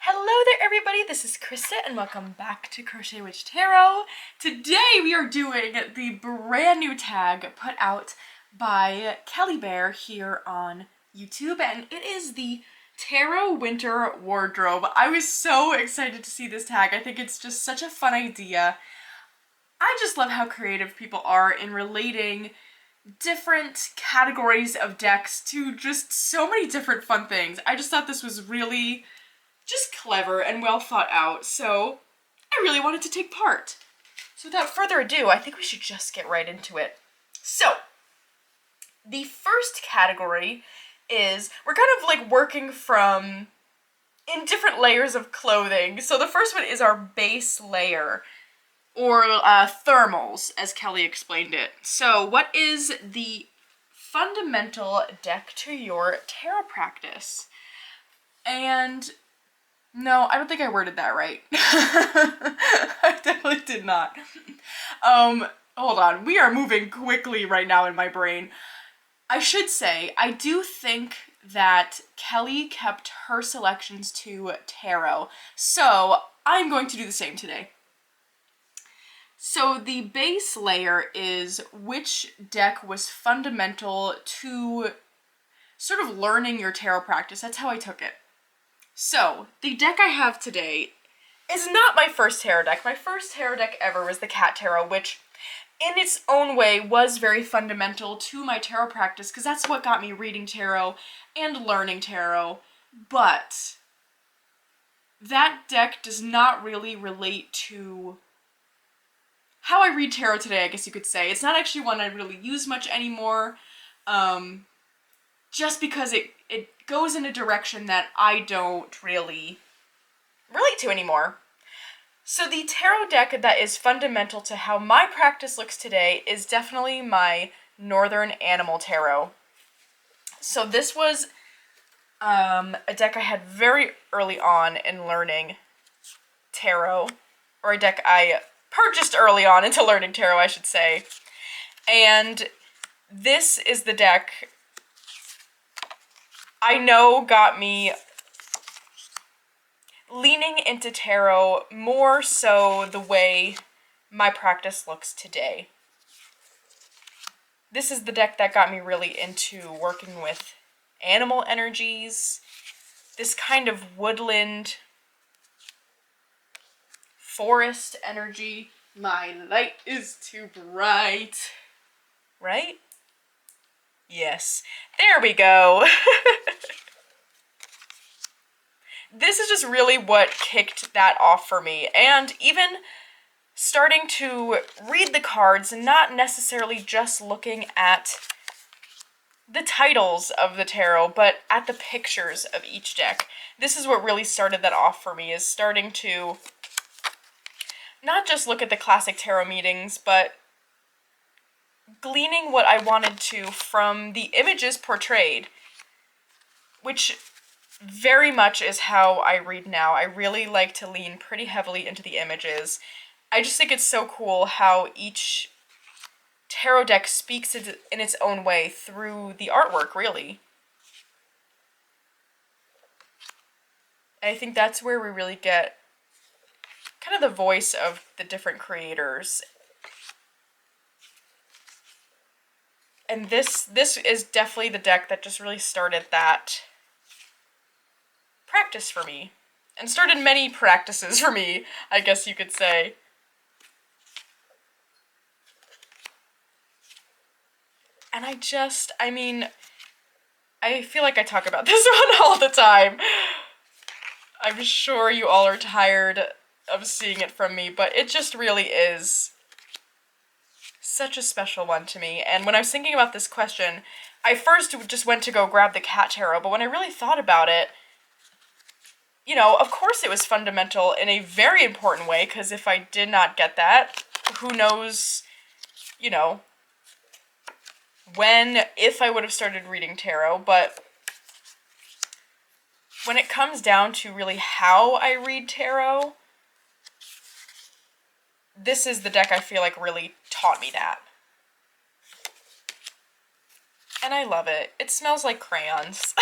Hello there everybody, this is Krista and welcome back to Crochet Witch Tarot. Today we are doing the brand new tag put out by Kelly Bear here on YouTube, and it is the Tarot Winter Wardrobe. I was so excited to see this tag. I think it's just such a fun idea. I just love how creative people are in relating different categories of decks to just so many different fun things. I just thought this was really just clever and well thought out, so I really wanted to take part. So without further ado, I think we should just get right into it. So, the first category is, we're kind of like working from in different layers of clothing. So the first one is our base layer, or thermals, as Kelly explained it. So what is the fundamental deck to your tarot practice? And no, I don't think I worded that right. I definitely did not. Hold on. We are moving quickly right now in my brain. I should say, I do think that Kelly kept her selections to tarot, so I'm going to do the same today. So the base layer is which deck was fundamental to sort of learning your tarot practice. That's how I took it. So, the deck I have today is not my first tarot deck. My first tarot deck ever was the Cat Tarot, which in its own way was very fundamental to my tarot practice because that's what got me reading tarot and learning tarot. But that deck does not really relate to how I read tarot today, I guess you could say. It's not actually one I really use much anymore, just because it goes in a direction that I don't really relate to anymore. So the tarot deck that is fundamental to how my practice looks today is definitely my Northern Animal Tarot. So this was a deck I had very early on in learning tarot, or a deck I purchased early on into learning tarot, I should say. And this is the deck I know got me leaning into tarot more so the way my practice looks today. This is the deck that got me really into working with animal energies, this kind of woodland, forest energy. My light is too bright, right? Yes, there we go. This is just really what kicked that off for me, and even starting to read the cards and not necessarily just looking at the titles of the tarot, but at the pictures of each deck. This is what really started that off for me, is starting to not just look at the classic tarot meetings, but gleaning what I wanted to from the images portrayed, which very much is how I read now. I really like to lean pretty heavily into the images. I just think it's so cool how each tarot deck speaks in its own way through the artwork, really. I think that's where we really get kind of the voice of the different creators. And this is definitely the deck that just really started that practice for me, and started many practices for me, I guess you could say. And I feel like I talk about this one all the time. I'm sure you all are tired of seeing it from me, but it just really is such a special one to me. And when I was thinking about this question, I first just went to go grab the Cat Tarot, but when I really thought about it, you know, of course it was fundamental in a very important way, because if I did not get that, who knows, you know, if I would have started reading tarot. But when it comes down to really how I read tarot, this is the deck I feel like really taught me that. And I love it. It smells like crayons.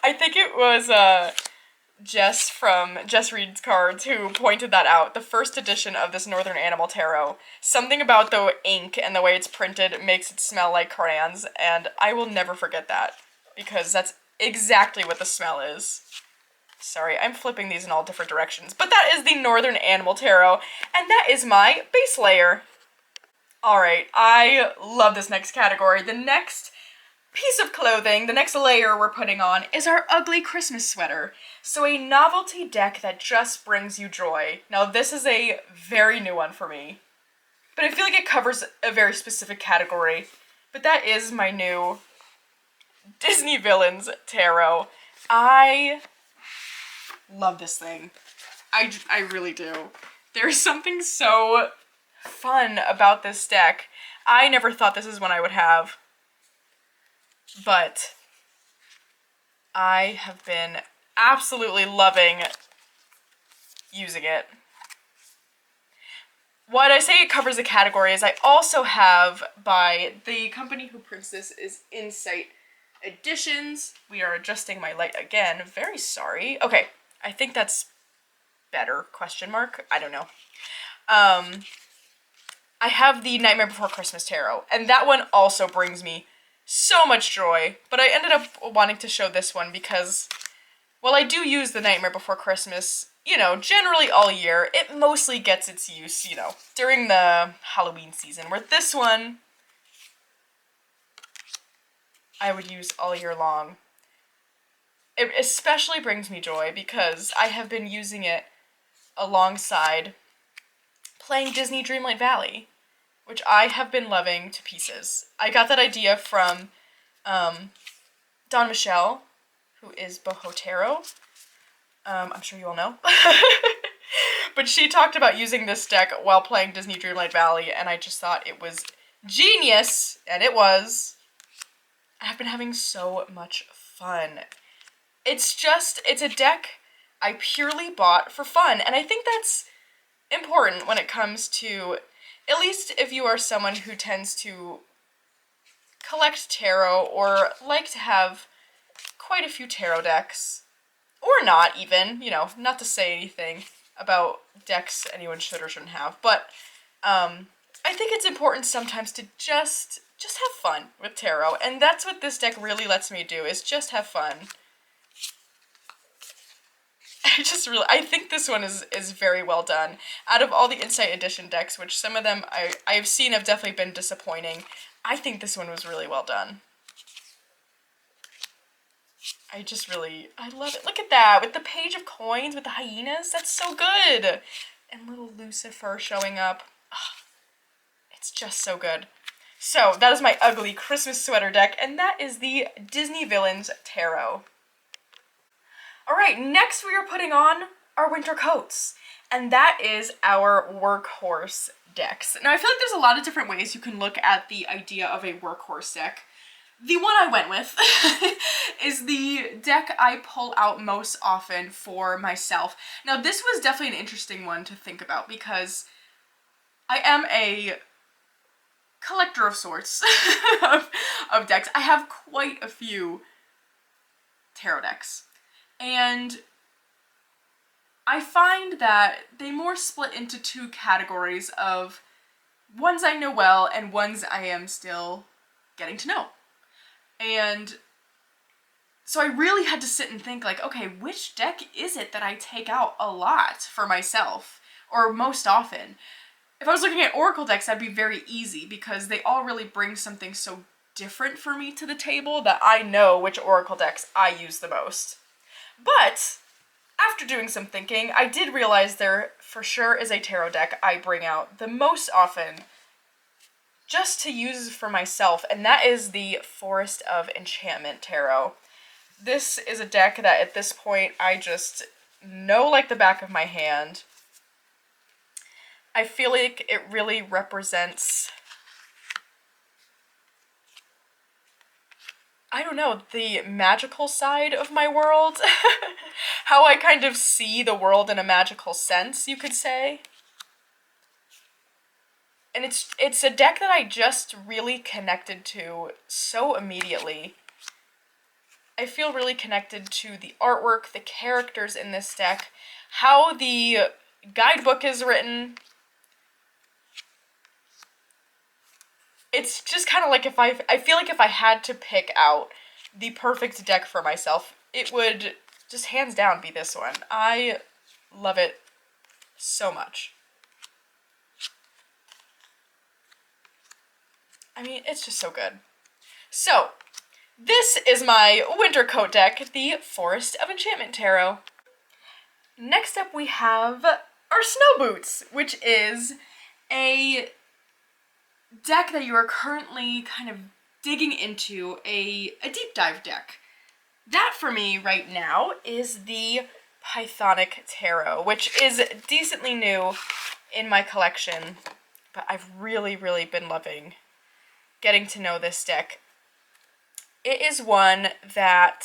I think it was Jess from Jess Reads Cards who pointed that out. The first edition of this Northern Animal Tarot. Something about the ink and the way it's printed makes it smell like crayons, and I will never forget that because that's exactly what the smell is. Sorry, I'm flipping these in all different directions, but that is the Northern Animal Tarot, and that is my base layer. Alright, I love this next category. The next piece of clothing, the next layer we're putting on, is our ugly Christmas sweater. So a novelty deck that just brings you joy. Now this is a very new one for me, but I feel like it covers a very specific category. But that is my new Disney Villains Tarot. I love this thing. I really do. There's something so fun about this deck. I never thought this is one I would have, but I have been absolutely loving using it. What I say it covers a category is I also have, by the company who prints this is Insight Editions. We are adjusting my light again. Very sorry. Okay, I think that's better, question mark. I don't know. I have the Nightmare Before Christmas Tarot, and that one also brings me so much joy, but I ended up wanting to show this one because, well, I do use the Nightmare Before Christmas, you know, generally all year. It mostly gets its use, you know, during the Halloween season, where this one I would use all year long. It especially brings me joy because I have been using it alongside playing Disney Dreamlight Valley, which I have been loving to pieces. I got that idea from Dawn Michelle, who is Boho Tarot. I'm sure you all know. But she talked about using this deck while playing Disney Dreamlight Valley, and I just thought it was genius, and it was. I've been having so much fun. It's a deck I purely bought for fun, and I think that's important when it comes to, at least if you are someone who tends to collect tarot or like to have quite a few tarot decks, or not even, you know, not to say anything about decks anyone should or shouldn't have, but I think it's important sometimes to just have fun with tarot, and that's what this deck really lets me do, is just have fun. I think this one is very well done. Out of all the Insight Edition decks, which some of them I've seen have definitely been disappointing, I think this one was really well done. I love it. Look at that, with the Page of Coins, with the hyenas, that's so good! And little Lucifer showing up. Ugh, it's just so good. So, that is my ugly Christmas sweater deck, and that is the Disney Villains Tarot. Alright, next we are putting on our winter coats, and that is our Workhorse decks. Now I feel like there's a lot of different ways you can look at the idea of a Workhorse deck. The one I went with is the deck I pull out most often for myself. Now this was definitely an interesting one to think about because I am a collector of sorts of decks. I have quite a few tarot decks. And I find that they more split into two categories of ones I know well and ones I am still getting to know. And so I really had to sit and think like, okay, which deck is it that I take out a lot for myself, or most often? If I was looking at Oracle decks, that'd be very easy because they all really bring something so different for me to the table that I know which Oracle decks I use the most. But after doing some thinking, I did realize there for sure is a tarot deck I bring out the most often just to use for myself, and that is the Forest of Enchantment Tarot. This is a deck that at this point I just know like the back of my hand. I feel like it really represents, I don't know, the magical side of my world. How I kind of see the world in a magical sense, you could say. And it's a deck that I just really connected to so immediately. I feel really connected to the artwork, the characters in this deck, how the guidebook is written. It's just kind of like I feel like if I had to pick out the perfect deck for myself, it would just hands down be this one. I love it so much. I mean, it's just so good. So, this is my winter coat deck, the Forest of Enchantment Tarot. Next up we have our Snow Boots, which is a deck that you are currently kind of digging into, a deep dive deck. That for me right now is the Pythonic Tarot, which is decently new in my collection, but I've really, really been loving getting to know this deck. It is one that,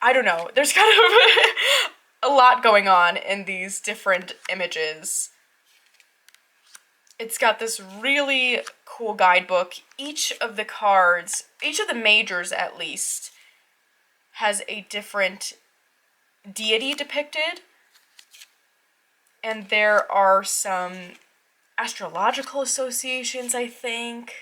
I don't know, there's kind of a lot going on in these different images. It's got this really cool guidebook. Each of the cards, each of the majors at least, has a different deity depicted. And there are some astrological associations, I think.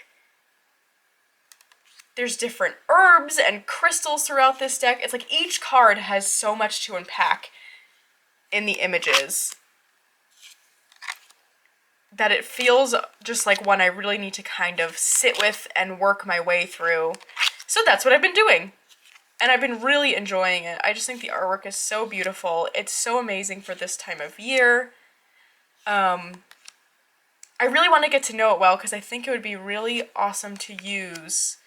There's different herbs and crystals throughout this deck. It's like each card has so much to unpack in the images that it feels just like one I really need to kind of sit with and work my way through. So that's what I've been doing. And I've been really enjoying it. I just think the artwork is so beautiful. It's so amazing for this time of year. I really want to get to know it well because I think it would be really awesome to use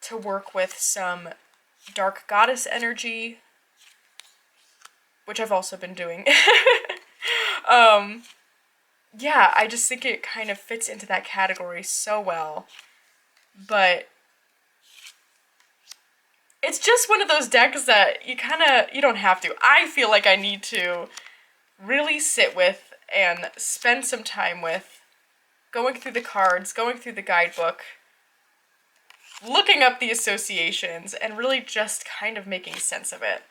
to work with some dark goddess energy, which I've also been doing. Yeah, I just think it kind of fits into that category so well. But it's just one of those decks that you don't have to. I feel like I need to really sit with and spend some time with, going through the cards, going through the guidebook, looking up the associations, and really just kind of making sense of it.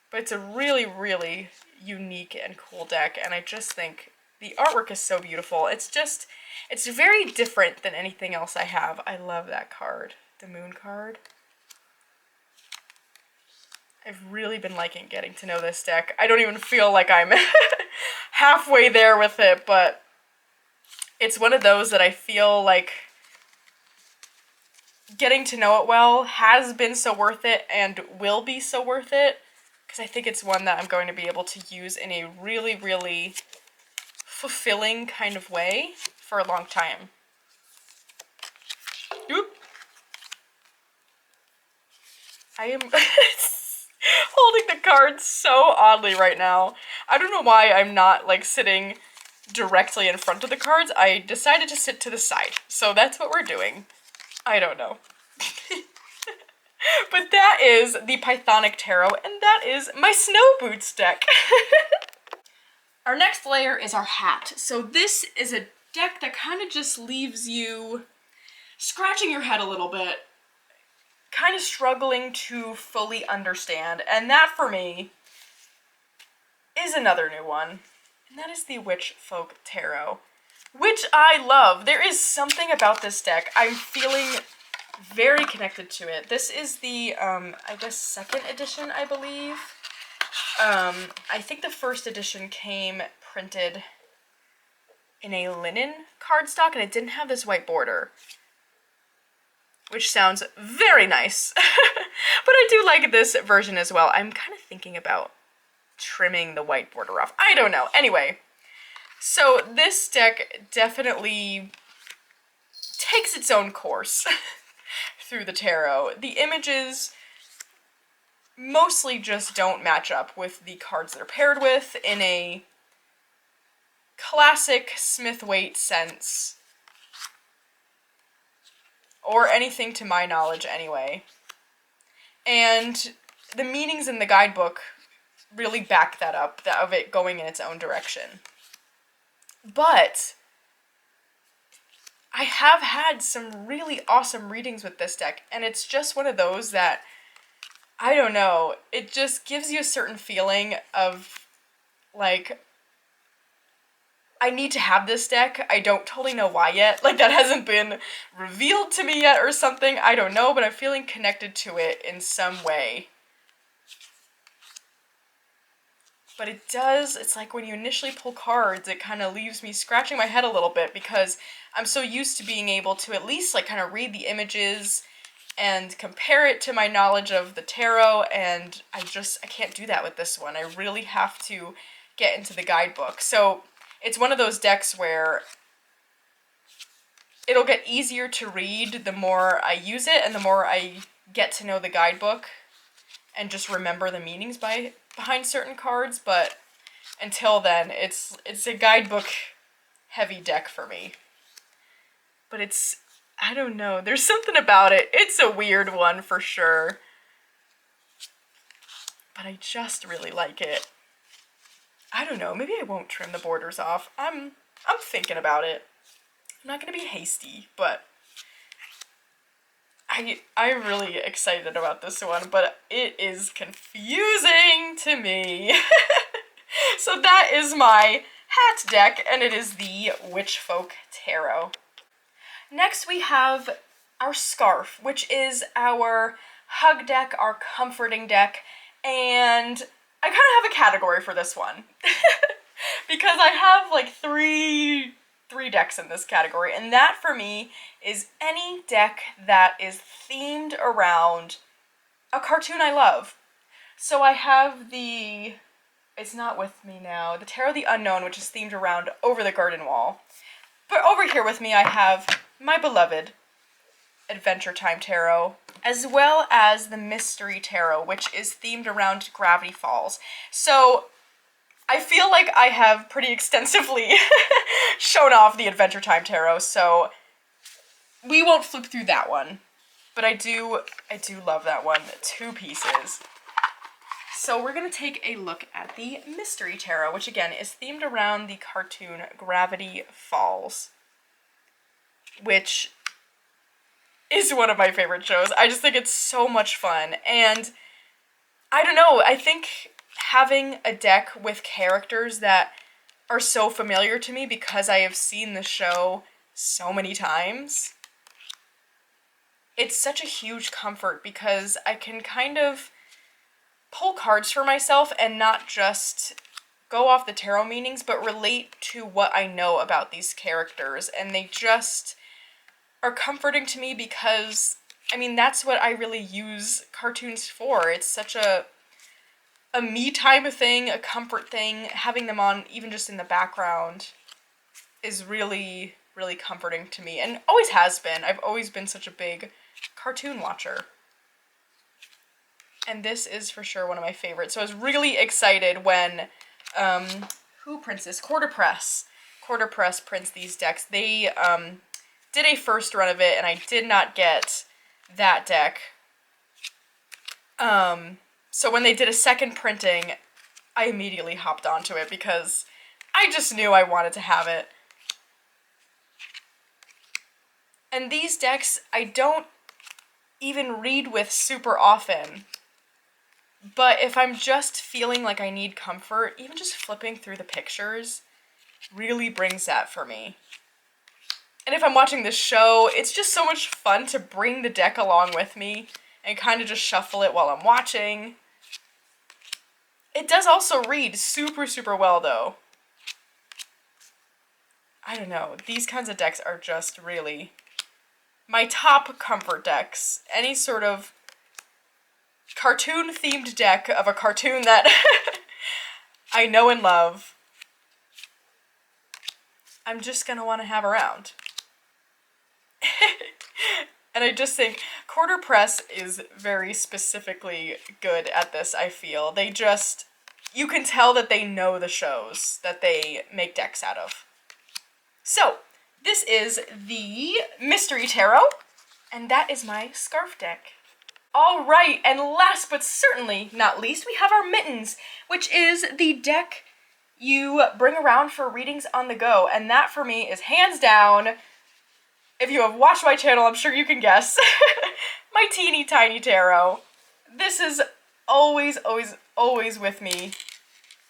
But it's a really, really unique and cool deck, and I just think the artwork is so beautiful. It's very different than anything else I have. I love that card, the Moon card. I've really been liking getting to know this deck. I don't even feel like I'm halfway there with it, but it's one of those that I feel like getting to know it well has been so worth it and will be so worth it, because I think it's one that I'm going to be able to use in a really, really fulfilling kind of way for a long time. Oop. I am holding the cards so oddly right now. I don't know why I'm not like sitting directly in front of the cards. I decided to sit to the side, so that's what we're doing. I don't know. But that is the Pythonic Tarot, and that is my Snow Boots deck. Our next layer is our hat. So this is a deck that kind of just leaves you scratching your head a little bit, kind of struggling to fully understand, and that for me is another new one, and that is the Witch Folk Tarot, which I love. There is something about this deck. I'm feeling very connected to it. This is the, I guess, second edition, I believe. I think the first edition came printed in a linen cardstock, and it didn't have this white border, which sounds very nice. But I do like this version as well. I'm kind of thinking about trimming the white border off. I don't know. Anyway, so this deck definitely takes its own course through the tarot. The images mostly just don't match up with the cards they're paired with in a classic Smith-Waite sense, or anything to my knowledge anyway. And the meanings in the guidebook really back that up, of it going in its own direction. But I have had some really awesome readings with this deck, and it's just one of those that I don't know, it just gives you a certain feeling of, like, I need to have this deck. I don't totally know why yet. Like, that hasn't been revealed to me yet or something. I don't know, but I'm feeling connected to it in some way. But it does, it's like when you initially pull cards, it kind of leaves me scratching my head a little bit because I'm so used to being able to at least, like, kind of read the images and compare it to my knowledge of the tarot, and I can't do that with this one. I really have to get into the guidebook. So it's one of those decks where it'll get easier to read the more I use it and the more I get to know the guidebook and just remember the meanings behind certain cards, but until then, it's a guidebook heavy deck for me. But I don't know, there's something about it. It's a weird one for sure. But I just really like it. I don't know, maybe I won't trim the borders off. I'm thinking about it. I'm not gonna be hasty, but I'm really excited about this one, but it is confusing to me. So that is my hat deck, and it is the Witchfolk Tarot. Next we have our Scarf, which is our hug deck, our comforting deck, and I kind of have a category for this one because I have like three decks in this category, and that for me is any deck that is themed around a cartoon I love. So I have it's not with me now, the Tarot of the Unknown, which is themed around Over the Garden Wall. But over here with me I have my beloved Adventure Time Tarot, as well as the Mystery Tarot, which is themed around Gravity Falls. So I feel like I have pretty extensively shown off the Adventure Time Tarot, so we won't flip through that one. But I do love that one, 2 pieces. So we're going to take a look at the Mystery Tarot, which again is themed around the cartoon Gravity Falls, which is one of my favorite shows. I just think it's so much fun, and I don't know, I think having a deck with characters that are so familiar to me because I have seen the show so many times, it's such a huge comfort because I can kind of pull cards for myself and not just go off the tarot meanings, but relate to what I know about these characters, and they just are comforting to me because, I mean, that's what I really use cartoons for. It's such a me time thing, a comfort thing. Having them on, even just in the background, is really, really comforting to me, and always has been. I've always been such a big cartoon watcher. And this is for sure one of my favorites. So I was really excited when, who prints this? Quarter Press prints these decks. They did a first run of it, and I did not get that deck. So when they did a second printing, I immediately hopped onto it because I just knew I wanted to have it. And these decks, I don't even read with super often. But if I'm just feeling like I need comfort, even just flipping through the pictures really brings that for me. And if I'm watching this show, it's just so much fun to bring the deck along with me and kind of just shuffle it while I'm watching. It does also read super, super well, though. I don't know, these kinds of decks are just really my top comfort decks. Any sort of cartoon-themed deck of a cartoon that I know and love, I'm just gonna want to have around. And I just think Quarter Press is very specifically good at this, I feel. They just, you can tell that they know the shows that they make decks out of. So, this is the Mystery Tarot, and that is my Scarf deck. Alright, and last but certainly not least, we have our Mittens, which is the deck you bring around for readings on the go, and that for me is hands down, if you have watched my channel, I'm sure you can guess, my teeny tiny tarot. this is always, always, always with me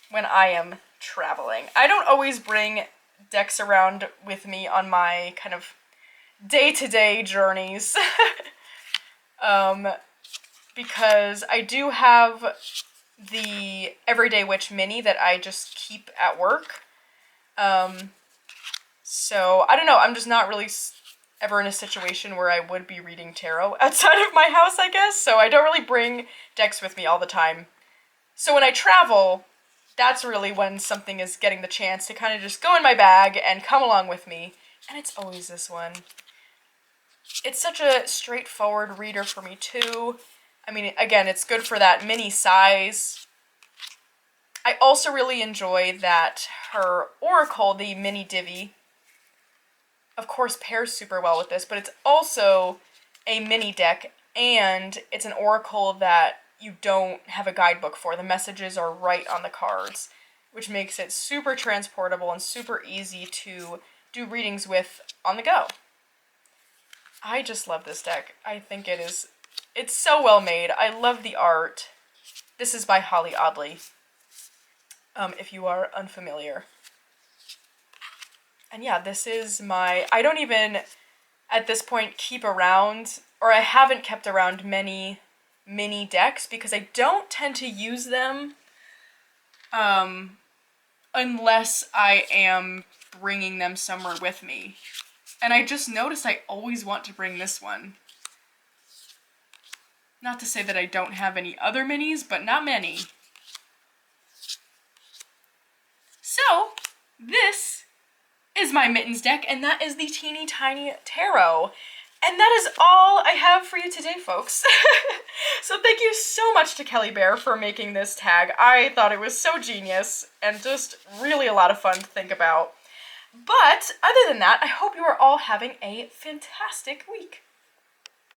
when I am traveling. I don't always bring decks around with me on my kind of day-to-day journeys. Because I do have the Everyday Witch mini that I just keep at work. So, I don't know, I'm just not really ever in a situation where I would be reading tarot outside of my house, I guess, so I don't really bring decks with me all the time. So when I travel, that's really when something is getting the chance to kind of just go in my bag and come along with me, and it's always this one. It's such a straightforward reader for me, too. I mean, again, it's good for that mini size. I also really enjoy that her Oracle, the mini divvy, of course pairs super well with this, but it's also a mini deck, and it's an Oracle that you don't have a guidebook for. The messages are right on the cards, which makes it super transportable and super easy to do readings with on the go. I just love this deck. I think it's so well made. I love the art. This is by Holly Audley, if you are unfamiliar. And yeah, this is my, I don't even at this point keep around, or I haven't kept around many mini decks because I don't tend to use them unless I am bringing them somewhere with me. And I just noticed I always want to bring this one. Not to say that I don't have any other minis, but not many. So, this is my Mittens deck, and that is the Teeny Tiny Tarot. And that is all I have for you today, folks. So thank you so much to Kelly Bear for making this tag. I thought it was so genius and just really a lot of fun to think about. But other than that, I hope you are all having a fantastic week.